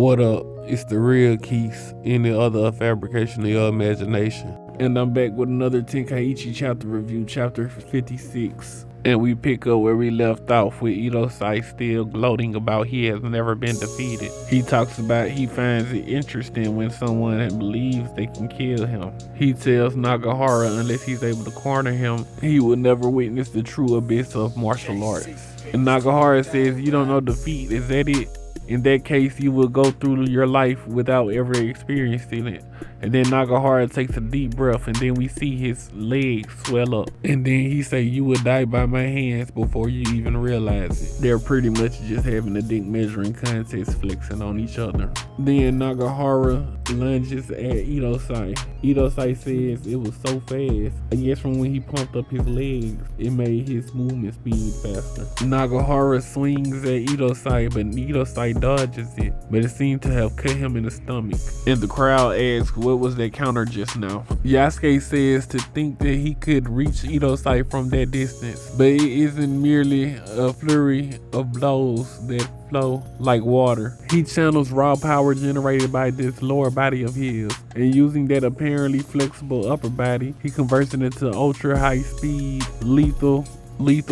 What up? It's the real Keith, any other fabrication of your imagination. And I'm back with another Tenkaichi chapter review, chapter 56. And we pick up where we left off with Idosai still gloating about he has never been defeated. He talks about he finds it interesting when someone believes they can kill him. He tells Nagahara unless he's able to corner him, he will never witness the true abyss of martial arts. And Nagahara says, you don't know defeat, is that it? In that case, you will go through your life without ever experiencing it. And then Nagahara takes a deep breath, and then we see his legs swell up. And then he say, you will die by my hands before you even realize it. They're pretty much just having a dick measuring contest, flexing on each other. Then Nagahara lunges at Idosai. Idosai says it was so fast. I guess from when he pumped up his legs, it made his movement speed faster. Nagahara swings at Idosai, but Idosai dodges it, but it seemed to have cut him in the stomach. And the crowd asks, what was that counter just now? Yasuke says to think that he could reach Idosai from that distance, but it isn't merely a flurry of blows that flow like water. He channels raw power generated by this lower body of his, and using that apparently flexible upper body, he converts it into ultra high speed, lethal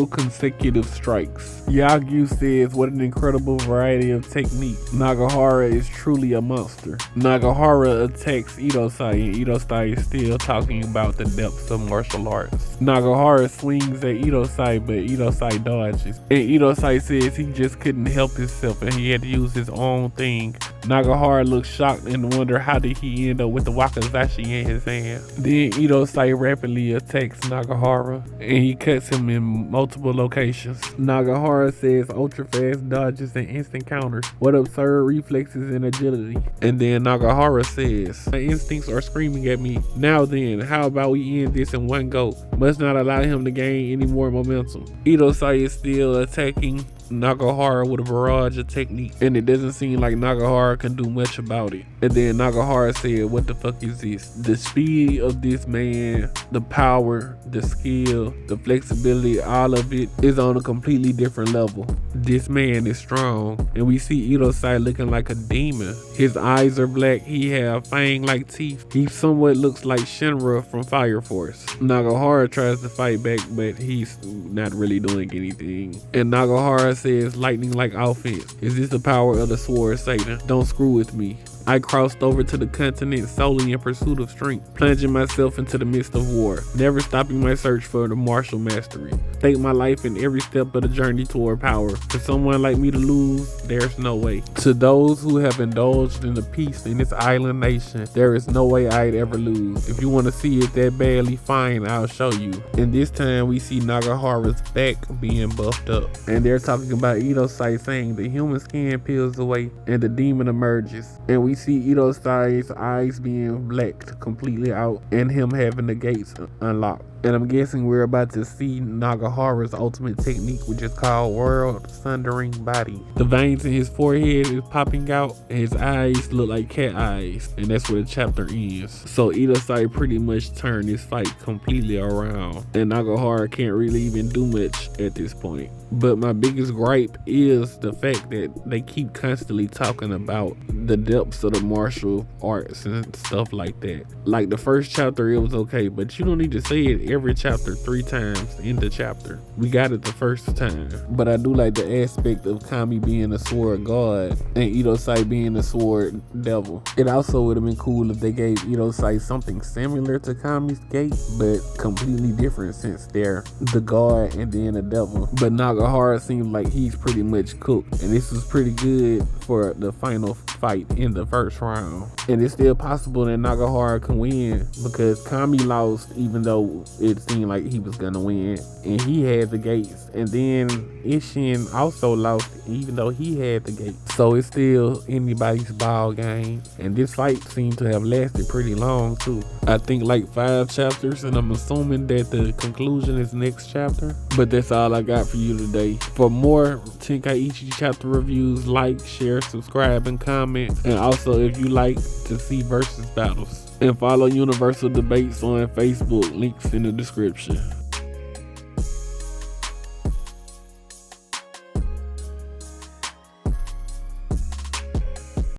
consecutive strikes. Yagyu says, what an incredible variety of technique. Nagahara is truly a monster. Nagahara attacks Idosai, and Idosai is still talking about the depths of martial arts. Nagahara swings at Idosai, but Idosai dodges. And Idosai says he just couldn't help himself and he had to use his own thing. Nagahara looks shocked and wonder how did he end up with the wakizashi in his hand. Then Idosai rapidly attacks Nagahara and he cuts him in multiple locations. Nagahara says ultra fast dodges and instant counters. What absurd reflexes and agility. And then Nagahara says, my instincts are screaming at me. Now then, how about we end this in one go? Must not allow him to gain any more momentum. Idosai is still attacking Nagahara with a barrage of technique, and it doesn't seem like Nagahara can do much about it. And then Nagahara said, what the fuck is this? The speed of this man, the power, the skill, the flexibility, all of it is on a completely different level. This man is strong, and we see Idosai looking like a demon. His eyes are black, he have fang-like teeth. He somewhat looks like Shinra from Fire Force. Nagahara tries to fight back, but he's not really doing anything. And Nagahara says lightning like offense. Is this the power of the sword, Satan? Don't screw with me. I crossed over to the continent solely in pursuit of strength, plunging myself into the midst of war, never stopping my search for the martial mastery. Stake my life in every step of the journey toward power. For someone like me to lose, there's no way. To those who have indulged in the peace in this island nation, there is no way I'd ever lose. If you want to see it that badly, fine, I'll show you. And this time we see Nagahara's back being buffed up. And they're talking about Idosai saying the human skin peels away and the demon emerges. And we see Idosai's eyes being blacked completely out and him having the gates unlocked. And I'm guessing we're about to see Nagahara's ultimate technique, which is called World Sundering Body. The veins in his forehead is popping out and his eyes look like cat eyes. And that's where the chapter ends. So Idosai pretty much turned this fight completely around. And Nagahara can't really even do much at this point. But my biggest gripe is the fact that they keep constantly talking about the depths of the martial arts and stuff like that. Like the first chapter, it was okay, but you don't need to say it every chapter 3 times in the chapter. We got it the first time. But I do like the aspect of Kami being a sword god and Idosai being a sword devil. It also would have been cool if they gave Idosai something similar to Kami's gate, but completely different since they're the god and then a devil. But Nagahara seems like he's pretty much cooked, and this was pretty good for the final fight in the first round. And it's still possible that Nagahara can win because Kami lost even though it seemed like he was gonna win, and he had the gates. And then Ishin also lost even though he had the gates. So it's still anybody's ball game. And this fight seemed to have lasted pretty long too. I think like 5 chapters, and I'm assuming that the conclusion is next chapter. But that's all I got for you today. For more Tenkaichi chapter reviews, like, share, subscribe, and comment. And also if you like to see versus battles. And follow Universal Debates on Facebook, links in the description.